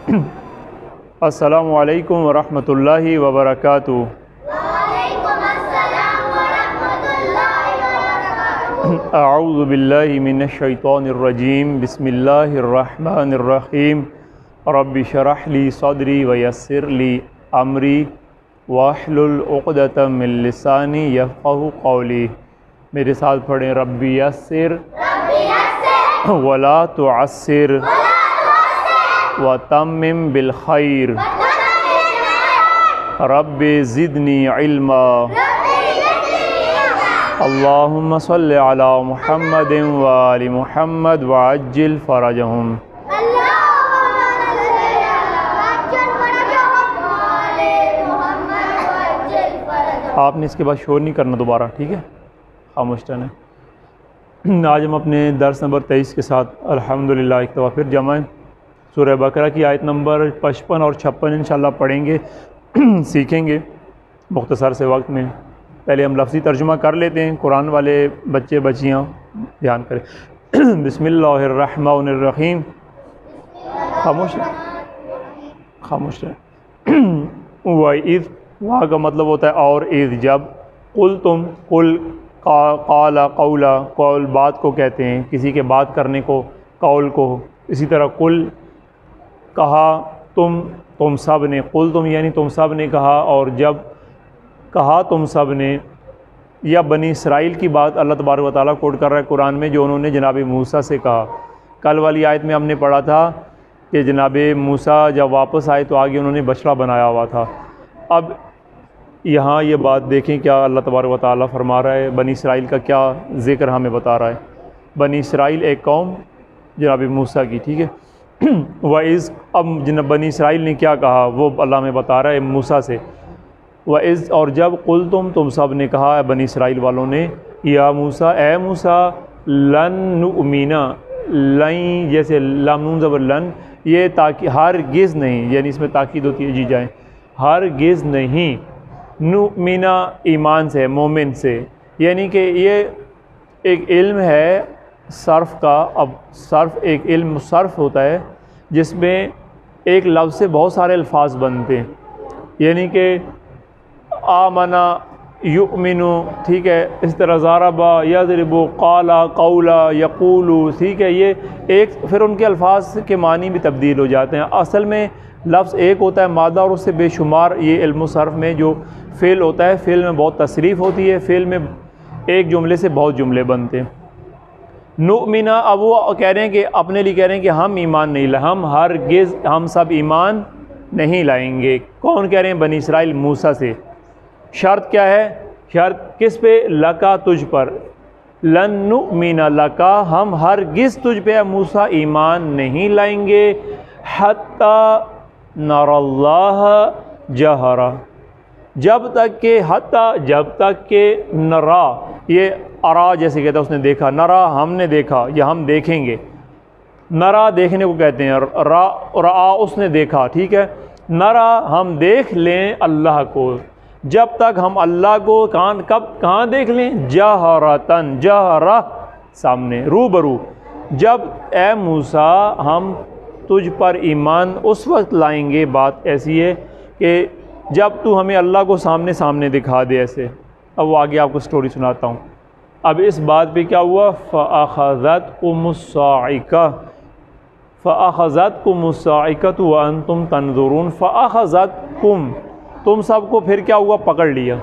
السلام علیکم ورحمۃ اللہ وبرکاتہ۔ وعلیکم السلام ورحمۃ اللہ وبرکاتہ۔ اعوذ باللہ من الشیطان الرجیم، بسم اللہ الرحمن الرحیم۔ رب اشرح لی صدری ویسر لی امری واحلل عقدۃ من لسانی یفقہوا قولی۔ میرے ساتھ پڑھیں، رب یسر ربی یسر ولا تعسر ولا تعسر وتمم بالخیر وتمم بالخیر رب زدنی علما۔ ربی زدنی علما۔ اللہم صلی علی محمد وآل محمد وعجل فرجہم۔ اللہم صل علی وعجل فرجہم وآل محمد وعجل فرجہم۔ آپ نے اس کے بعد شور نہیں کرنا دوبارہ، ٹھیک ہے؟ خاموش رہنا۔ آج ہم اپنے درس نمبر 23 کے ساتھ الحمدللہ ایک دفعہ پھر جمع ہیں۔ سورہ بقرہ کی آیت نمبر 55 اور 56 انشاءاللہ پڑھیں گے، سیکھیں گے مختصر سے وقت میں۔ پہلے ہم لفظی ترجمہ کر لیتے ہیں، قرآن والے بچے بچیاں دھیان کریں۔ بسم اللہ الرحمن الرحیم۔ خاموش خاموش رہیں۔ وَإِذْ، وہاں کا مطلب ہوتا ہے اور، اذ جب، قل تم، قل قال قولا، قول بات کو کہتے ہیں، کسی کے بات کرنے کو قول کو، اسی طرح قل کہا، تم سب نے، قل تم یعنی تم سب نے کہا، اور جب کہا تم سب نے، یا بنی اسرائیل کی بات اللہ تبارک و تعالیٰ کوٹ کر رہا ہے قرآن میں، جو انہوں نے جناب موسیٰ سے کہا۔ کل والی آیت میں ہم نے پڑھا تھا کہ جناب موسیٰ جب واپس آئے تو آگے انہوں نے بچڑا بنایا ہوا تھا۔ اب یہاں یہ بات دیکھیں کیا اللہ تبارک و تعالیٰ فرما رہا ہے، بنی اسرائیل کا کیا ذکر ہمیں بتا رہا ہے۔ بنی اسرائیل ایک قوم جناب موسیٰ کی، ٹھیک ہے۔ وَإِذْ، اب بنی اسرائیل نے کیا کہا وہ اللہ ہمیں بتا رہا ہے موسیٰ سے۔ وَإِذْ، اور جب، قل تم سب نے کہا ہے بنی اسرائیل والوں نے، یا موسیٰ، اے موسیٰ، لن نؤمن، لن جیسے لام نون زبر لن، یہ تاکہ ہرگز نہیں، یعنی اس میں تاکید ہوتی ہے، جی جائیں، ہرگز نہیں، نؤمن ایمان سے، مومن سے، یعنی کہ یہ ایک علم ہے صرف کا۔ اب صرف ایک علم صرف ہوتا ہے جس میں ایک لفظ سے بہت سارے الفاظ بنتے ہیں، یعنی کہ آمنا، یؤمنو، ٹھیک ہے، اس طرح ضربا، یضرب، قالا، قولا، یقولو، ٹھیک ہے، یہ ایک، پھر ان کے الفاظ کے معنی بھی تبدیل ہو جاتے ہیں۔ اصل میں لفظ ایک ہوتا ہے مادہ، اور اس سے بے شمار یہ علم و صرف میں جو فعل ہوتا ہے، فعل میں بہت تصریف ہوتی ہے، فعل میں ایک جملے سے بہت جملے بنتے ہیں۔ نؤمنا، اب وہ کہہ رہے ہیں کہ اپنے لیے کہہ رہے ہیں کہ ہم ایمان نہیں لائیں، ہم ہرگز، ہم سب ایمان نہیں لائیں گے۔ کون کہہ رہے ہیں؟ بنی اسرائیل موسیٰ سے۔ شرط کیا ہے؟ شرط کس پہ؟ لکا، تجھ پر۔ لن نؤمن لکا، ہم ہرگز تجھ پہ موسیٰ ایمان نہیں لائیں گے، حتی نر اللہ جہرا، جب تک کہ، حتی جب تک کہ، نرا، یہ ارا جیسے کہتا ہے اس نے دیکھا، نرا ہم نے دیکھا یا ہم دیکھیں گے، نرا دیکھنے کو کہتے ہیں، رآ اس نے دیکھا، ٹھیک ہے، نرا ہم دیکھ لیں اللہ کو، جب تک ہم اللہ کو کہاں دیکھ لیں؟ جہرتن، جہرہ سامنے، روبرو، جب اے موسیٰ ہم تجھ پر ایمان اس وقت لائیں گے، بات ایسی ہے کہ جب تو ہمیں اللہ کو سامنے سامنے دکھا دے ایسے۔ اب وہ آگے آپ کو سٹوری سناتا ہوں۔ اب اس بات پہ کیا ہوا؟ فَأَخَذَتْكُمُ الصَّاعِقَةُ، فَأَخَذَتْكُمُ الصَّاعِقَةُ وَأَنْتُمْ تَنْظُرُونَ، فَأَخَذَتْكُمْ، تم سب کو پھر کیا ہوا؟ پکڑ لیا،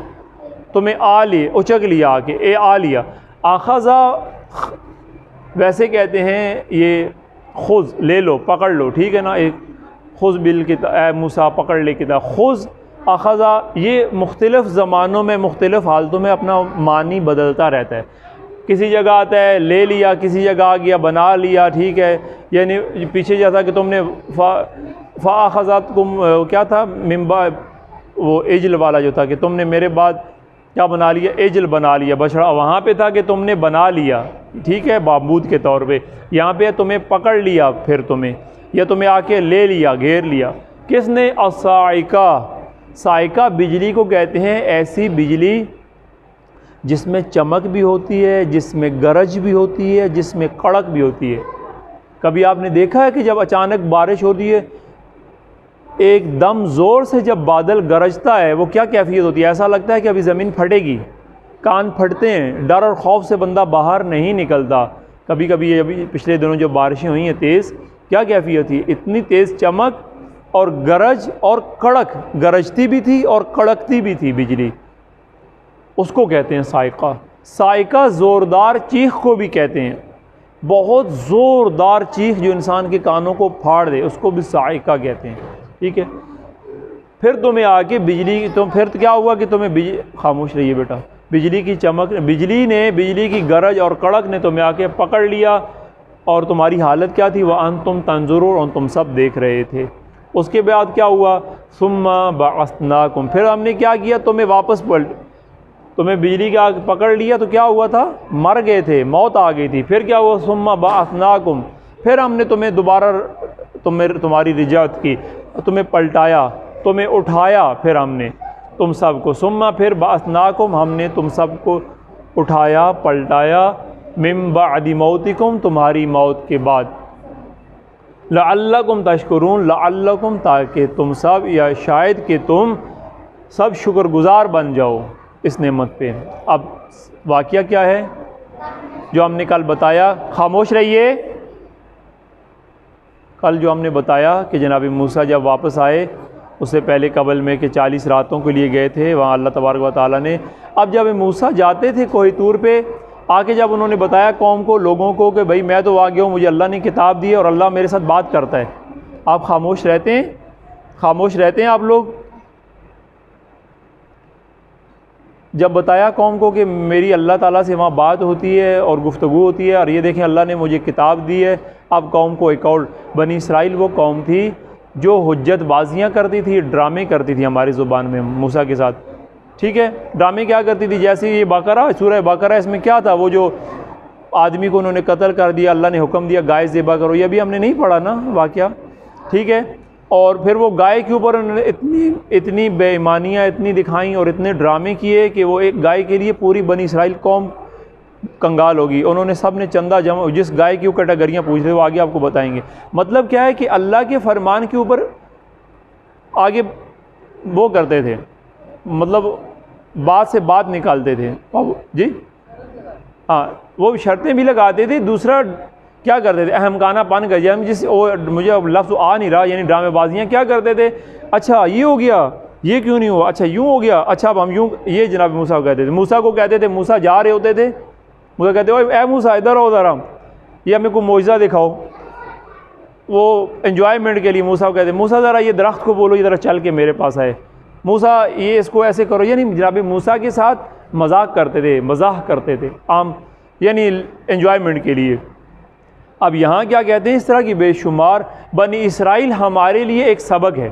تمہیں آ لیے، اچک لیا، آ کے، آ لیا۔ آخذا ویسے کہتے ہیں یہ خذ، لے لو، پکڑ لو، ٹھیک ہے نا، ایک خذ بالکتاب، اے موسیٰ پکڑ لے کتاب، خذ، اخذا، یہ مختلف زمانوں میں مختلف حالتوں میں اپنا معنی بدلتا رہتا ہے۔ کسی جگہ آتا ہے لے لیا، کسی جگہ آ گیا بنا لیا، ٹھیک ہے، یعنی پیچھے جیسا کہ تم نے فاخذتکم، کیا تھا، ممبا، وہ عجل والا جو تھا کہ تم نے میرے بعد کیا بنا لیا؟ عجل بنا لیا، بچڑا وہاں پہ تھا کہ تم نے بنا لیا، ٹھیک ہے، معبود کے طور پہ، یہاں پہ تمہیں پکڑ لیا، پھر تمہیں، یا تمہیں آ کے لے لیا، گھیر لیا، کس نے؟ الصاعقہ، صاعقہ بجلی کو کہتے ہیں، ایسی بجلی جس میں چمک بھی ہوتی ہے، جس میں گرج بھی ہوتی ہے، جس میں کڑک بھی ہوتی ہے۔ کبھی آپ نے دیکھا ہے کہ جب اچانک بارش ہوتی ہے ایک دم زور سے جب بادل گرجتا ہے وہ کیا کیفیت ہوتی ہے؟ ایسا لگتا ہے کہ ابھی زمین پھٹے گی، کان پھٹتے ہیں، ڈر اور خوف سے بندہ باہر نہیں نکلتا۔ کبھی کبھی یہ ابھی پچھلے دنوں جو بارشیں ہوئی ہیں تیز، کیا کیفیت تھی؟ اتنی تیز چمک اور گرج اور کڑک، گرجتی بھی تھی اور کڑکتی بھی تھی بجلی، اس کو کہتے ہیں صاعقہ۔ صاعقہ زوردار چیخ کو بھی کہتے ہیں، بہت زوردار چیخ جو انسان کے کانوں کو پھاڑ دے اس کو بھی صاعقہ کہتے ہیں، ٹھیک ہے؟ پھر تمہیں آ کے بجلی، پھر کیا ہوا کہ تمہیں خاموش رہیے بیٹا، بجلی کی چمک، بجلی کی گرج اور کڑک نے تمہیں آ کے پکڑ لیا، اور تمہاری حالت کیا تھی؟ وَأَنْتُمْ تَنْظُرُونَ، اور تم سب دیکھ رہے تھے۔ اس کے بعد کیا ہوا؟ ثُمَّ بَعَثْنَاكُمْ، پھر ہم نے کیا کیا؟ تمہیں بجلی کا پکڑ لیا تو کیا ہوا تھا؟ مر گئے تھے، موت آ گئی تھی۔ پھر کیا ہوا؟ ثُمَّ بَعَثْنَاكُمْ، پھر ہم نے تمہیں دوبارہ تمہاری رجعت کی، تمہیں پلٹایا، تمہیں اٹھایا، پھر ہم نے تم سب کو، ثُمَّ پھر بَعَثْنَاكُمْ، ہم نے تم سب کو اٹھایا، پلٹایا، مِن بَعْدِ مَوْتِكُمْ، تمہاری موت کے بعد، لَعَلَّكُمْ تَشْكُرُونَ، لَعَلَّكُمْ، تاکہ تم سب، یا شاید کہ تم سب شکر گزار بن جاؤ اس نعمت پہ۔ اب واقعہ کیا ہے جو ہم نے کل بتایا؟ خاموش رہیے۔ کل جو ہم نے بتایا کہ جناب موسیٰ جب واپس آئے، اس سے پہلے قبل میں کہ 40 راتوں کے لیے گئے تھے وہاں اللہ تبارک و تعالیٰ نے، اب جب موسیٰ جاتے تھے کوہ طور پہ، آ کے جب انہوں نے بتایا قوم کو، لوگوں کو کہ بھائی میں تو آ گیا ہوں، مجھے اللہ نے کتاب دی ہے اور اللہ میرے ساتھ بات کرتا ہے، آپ خاموش رہتے ہیں؟ خاموش رہتے ہیں آپ لوگ؟ جب بتایا قوم کو کہ میری اللہ تعالیٰ سے وہاں بات ہوتی ہے اور گفتگو ہوتی ہے، اور یہ دیکھیں اللہ نے مجھے کتاب دی ہے، اب قوم کو ایک اور، بنی اسرائیل وہ قوم تھی جو حجت بازیاں کرتی تھی، ڈرامے کرتی تھی ہماری زبان میں موسیٰ کے ساتھ، ٹھیک ہے؟ ڈرامے کیا کرتی تھی؟ جیسے یہ بقرہ، سورہ بقرہ، اس میں کیا تھا؟ وہ جو آدمی کو انہوں نے قتل کر دیا، اللہ نے حکم دیا گائے ذبح کرو، یہ ابھی ہم نے نہیں پڑھا نا واقعہ، ٹھیک ہے؟ اور پھر وہ گائے کے اوپر انہوں نے اتنی بے ایمانیاں اتنی دکھائیں اور اتنے ڈرامے کیے کہ وہ ایک گائے کے لیے پوری بنی اسرائیل قوم کنگال ہوگی۔ انہوں نے سب نے چندہ جمع، جس گائے کی وہ کیٹیگریاں پوچھ رہے وہ آگے آپ کو بتائیں گے۔ مطلب کیا ہے کہ اللہ کے فرمان کے اوپر آگے وہ کرتے تھے، مطلب بات سے بات نکالتے تھے جی، ہاں وہ شرطیں بھی لگاتے تھے، دوسرا کیا کرتے تھے؟ اہم کانہ پن کر جائے، مجھے اب لفظ آ نہیں رہا، یعنی ڈرامے بازیاں کیا کرتے تھے؟ اچھا یہ ہو گیا، یہ کیوں نہیں ہوا، اچھا یوں ہو گیا، اچھا اب ہم یوں، یہ جناب موسیٰ کو کہتے تھے۔ موسیٰ کو کہتے تھے، موسیٰ جا رہے ہوتے تھے، موسیٰ کہتے اے موسیٰ ادھر آؤ ذرا، یہ ہمیں کوئی معجزہ دکھاؤ، وہ انجوائمنٹ کے لیے موسیٰ کو کہتے ہیں موسیٰ ذرا یہ درخت کو بولو یہ ذرا چل کے میرے پاس آئے، موسیٰ یہ اس کو ایسے کرو، یعنی جناب موسیٰ کے ساتھ مذاق کرتے تھے، مزاح کرتے تھے عام، یعنی انجوائمنٹ کے لیے۔ اب یہاں کیا کہتے ہیں؟ اس طرح کی بے شمار بنی اسرائیل ہمارے لیے ایک سبق ہے،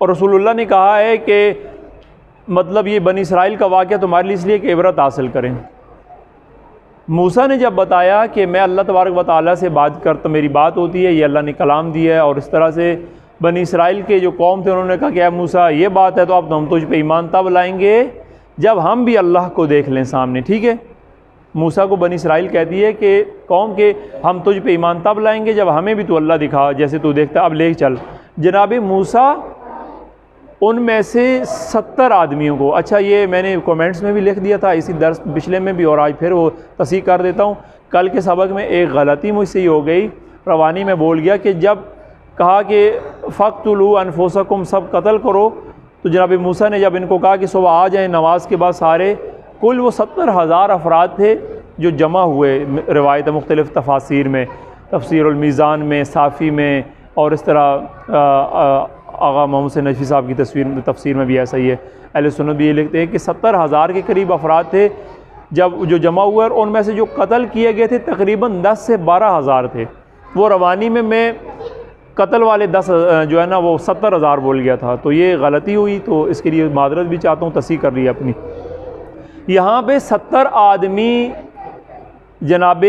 اور رسول اللہ نے کہا ہے کہ مطلب یہ بنی اسرائیل کا واقعہ تمہارے لیے اس لیے کہ عبرت حاصل کریں۔ موسیٰ نے جب بتایا کہ میں اللہ تبارک و تعالیٰ سے بات کرتا، میری بات ہوتی ہے، یہ اللہ نے کلام دیا ہے، اور اس طرح سے بنی اسرائیل کے جو قوم تھے انہوں نے کہا کہ اے موسیٰ یہ بات ہے تو اب ہم تجھ پہ ایمان تب لائیں گے جب ہم بھی اللہ کو دیکھ لیں سامنے، ٹھیک ہے؟ موسیٰ کو بنی اسرائیل کہتی ہے کہ قوم کے ہم تجھ پہ ایمان تب لائیں گے جب ہمیں بھی تو اللہ دکھا جیسے تو دیکھتا، اب لے چل۔ جناب موسیٰ ان میں سے 70 آدمیوں کو، اچھا یہ میں نے کومنٹس میں بھی لکھ دیا تھا اسی درس پچھلے میں بھی، اور آج پھر وہ تصحیح کر دیتا ہوں، کل کے سبق میں ایک غلطی مجھ سے یہ ہو گئی، روانی میں بول گیا کہ جب کہا کہ فَقْتُلُوا أَنفُسَكُمْ سب قتل کرو، تو جناب موسیٰ نے جب ان کو کہا کہ صبح آ جائیں نماز کے بعد سارے، کل وہ 70,000 افراد تھے جو جمع ہوئے روایت مختلف تفاسیر میں، تفسیر المیزان میں، صافی میں، اور اس طرح آغا محمد سے نجفی صاحب کی تفسیر میں بھی ایسا ہی ہے، اہل سنت بھی یہ لکھتے ہیں کہ 70,000 کے قریب افراد تھے جو جمع ہوئے، اور ان میں سے جو قتل کیے گئے تھے تقریباً 10 سے 12,000 تھے۔ وہ روانی میں قتل والے 10 جو ہے نا وہ 70,000 بول گیا تھا، تو یہ غلطی ہوئی، تو اس کے لیے معذرت بھی چاہتا ہوں، تصحیح کر لی اپنی۔ یہاں پہ 70 آدمی جناب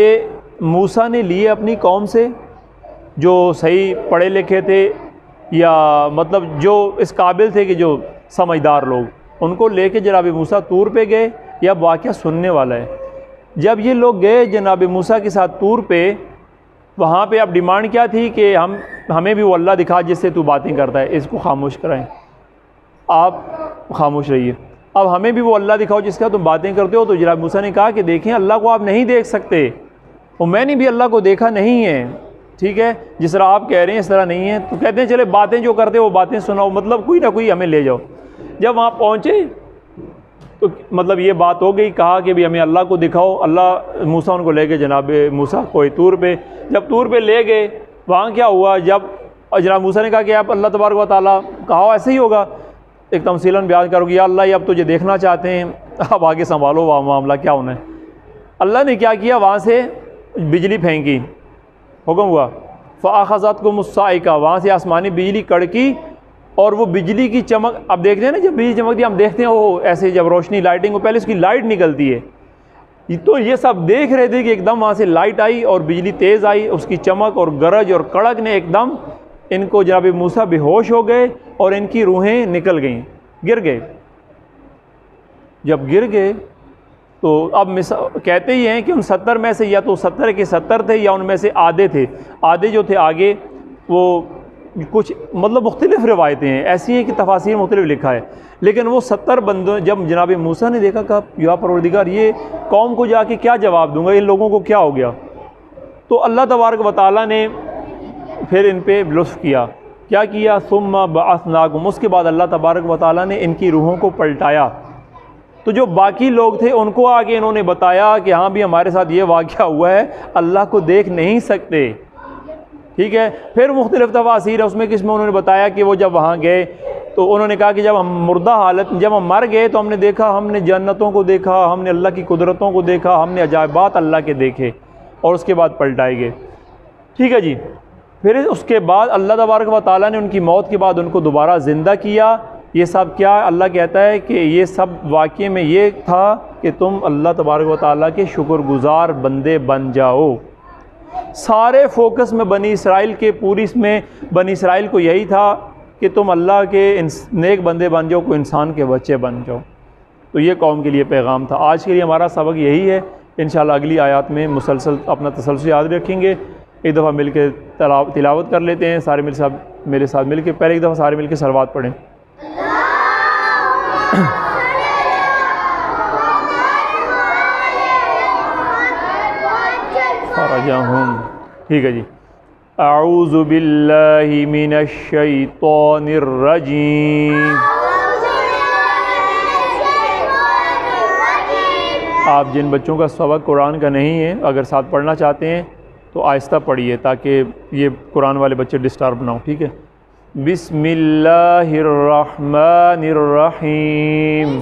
موسیٰ نے لیے اپنی قوم سے جو صحیح پڑھے لکھے تھے، یا مطلب جو اس قابل تھے کہ جو سمجھدار لوگ، ان کو لے کے جناب موسیٰ طور پہ گئے۔ یہ اب واقعہ سننے والا ہے، جب یہ لوگ گئے جناب موسیٰ کے ساتھ طور پہ، وہاں پہ اب ڈیمانڈ کیا تھی کہ ہمیں بھی وہ اللہ دکھا جس سے تو باتیں کرتا ہے، اس کو خاموش کرائیں، آپ خاموش رہیے، اب ہمیں بھی وہ اللہ دکھاؤ جس کا تم باتیں کرتے ہو۔ تو جناب موسیٰ نے کہا کہ دیکھیں اللہ کو آپ نہیں دیکھ سکتے، اور میں نے بھی اللہ کو دیکھا نہیں ہے، ٹھیک ہے، جس طرح آپ کہہ رہے ہیں اس طرح نہیں ہے۔ تو کہتے ہیں چلے باتیں جو کرتے وہ باتیں سناؤ، مطلب کوئی نہ کوئی ہمیں لے جاؤ۔ جب وہاں پہنچے تو مطلب یہ بات ہو گئی، کہا کہ بھی ہمیں اللہ کو دکھاؤ۔ اللہ موسیٰ ان کو لے گئے جناب موسیٰ کوئی طور پہ، جب طور پہ لے گئے وہاں کیا ہوا، جب جناب موسیٰ نے کہا کہ آپ اللہ تبارک و تعالیٰ، کہا ایسے ہی ہوگا، ایک تمثیلاً بیان کرو گے یا اللہ یہ اب تجھے دیکھنا چاہتے ہیں، اب آگے سنبھالو وہاں معاملہ کیا ہونا ہے۔ اللہ نے کیا کیا، وہاں سے بجلی پھینکی، حکم ہوا فَأَخَذَتْكُمُ الصَّاعِقَةُ، وہاں سے آسمانی بجلی کڑکی، اور وہ بجلی کی چمک، اب دیکھتے ہیں نا جب بجلی چمکتی ہے ہم دیکھتے ہیں وہ ایسے جب روشنی لائٹنگ کو پہلے اس کی لائٹ نکلتی ہے، تو یہ سب دیکھ رہے تھے کہ ایک دم وہاں سے لائٹ آئی اور بجلی تیز آئی، اس کی چمک اور گرج اور کڑک نے ایک دم ان کو جناب موسیٰ بے ہوش ہو گئے اور ان کی روحیں نکل گئیں، گر گئے۔ جب گر گئے تو اب کہتے ہی ہیں کہ ان 70 میں سے یا تو 70 کے 70 تھے یا ان میں سے آدھے تھے، آدھے جو تھے آگے وہ کچھ مطلب مختلف روایتیں ہیں، ایسی ہیں کہ تفاسیر مختلف لکھا ہے، لیکن وہ 70 بندوں جب جناب موسیٰ نے دیکھا کہ یا پروردگار یہ قوم کو جا کے کیا جواب دوں گا، ان لوگوں کو کیا ہو گیا، تو اللہ تبارک و تعالیٰ نے پھر ان پہ لطف کیا، کیا کیا، ثم بعثناکم، اس کے بعد اللہ تبارک و تعالیٰ نے ان کی روحوں کو پلٹایا۔ تو جو باقی لوگ تھے ان کو آگے انہوں نے بتایا کہ ہاں بھی ہمارے ساتھ یہ واقعہ ہوا ہے، اللہ کو دیکھ نہیں سکتے، ٹھیک ہے۔ پھر مختلف تفاسیر ہے اس میں، کس میں انہوں نے بتایا کہ وہ جب وہاں گئے تو انہوں نے کہا کہ جب ہم مردہ حالت، جب ہم مر گئے تو ہم نے دیکھا، ہم نے جنتوں کو دیکھا، ہم نے اللہ کی قدرتوں کو دیکھا، ہم نے عجائبات اللہ کے دیکھے، اور اس کے بعد پلٹائے گئے، ٹھیک ہے جی۔ پھر اس کے بعد اللہ تبارک و تعالیٰ نے ان کی موت کے بعد ان کو دوبارہ زندہ کیا۔ یہ سب کیا، اللہ کہتا ہے کہ یہ سب واقعے میں یہ تھا کہ تم اللہ تبارک و تعالیٰ کے شکر گزار بندے بن جاؤ۔ سارے فوکس میں بنی اسرائیل کے پوری اس میں بنی اسرائیل کو یہی تھا کہ تم اللہ کے نیک بندے بن جاؤ، کوئی انسان کے بچے بن جاؤ۔ تو یہ قوم کے لیے پیغام تھا۔ آج کے لیے ہمارا سبق یہی ہے، انشاءاللہ اگلی آیات میں مسلسل اپنا تسلسل یاد رکھیں گے۔ ایک دفعہ مل کے تلاوت کر لیتے ہیں، سارے میرے ساتھ مل کے، پہلے ایک دفعہ سارے مل کے صلوات پڑھیں۔ فرجہم، ٹھیک ہے جی۔ اعوذ باللہ من الشیطان الرجیم۔ آپ جن بچوں کا سبق قرآن کا نہیں ہے اگر ساتھ پڑھنا چاہتے ہیں تو آہستہ پڑھیے تاکہ یہ قرآن والے بچے ڈسٹرب نہ ہوں، ٹھیک ہے۔ بسم اللہ الرحمن الرحیم۔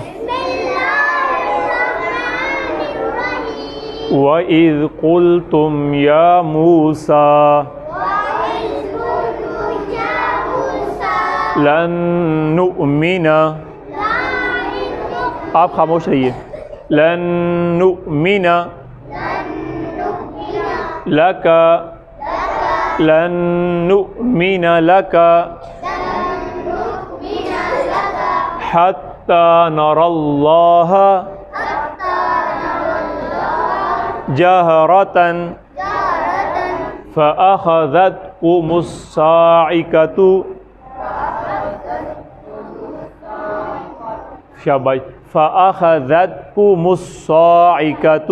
وَإِذْ قُلْتُمْ يَا مُوسَىٰ لَن نُؤْمِنَ، آپ خاموش رہیے، لَن نُؤْمِنَ لَكَ، لَن نُؤْمِنَ لَكَ حَتَّى نَرَى اللَّهَ جَهْرَةً فَأَخَذَتْكُمُ الصَّاعِقَةُ، شاباش، فَأَخَذَتْكُمُ الصَّاعِقَةُ،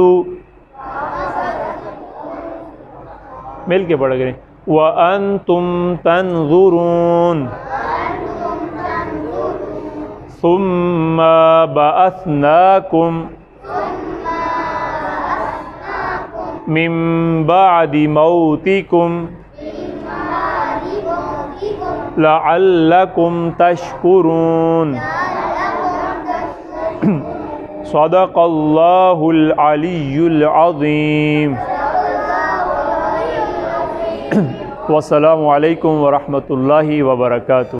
مل کے پڑھ گئے، وَأَنْتُمْ تَنْظُرُونَ ثُمَّ بَعَثْنَاكُمْ من بعد موتكم لعلكم تشكرون۔ صدق اللہ العلی العظیم۔ والسلام علیکم ورحمۃ اللہ وبرکاتہ۔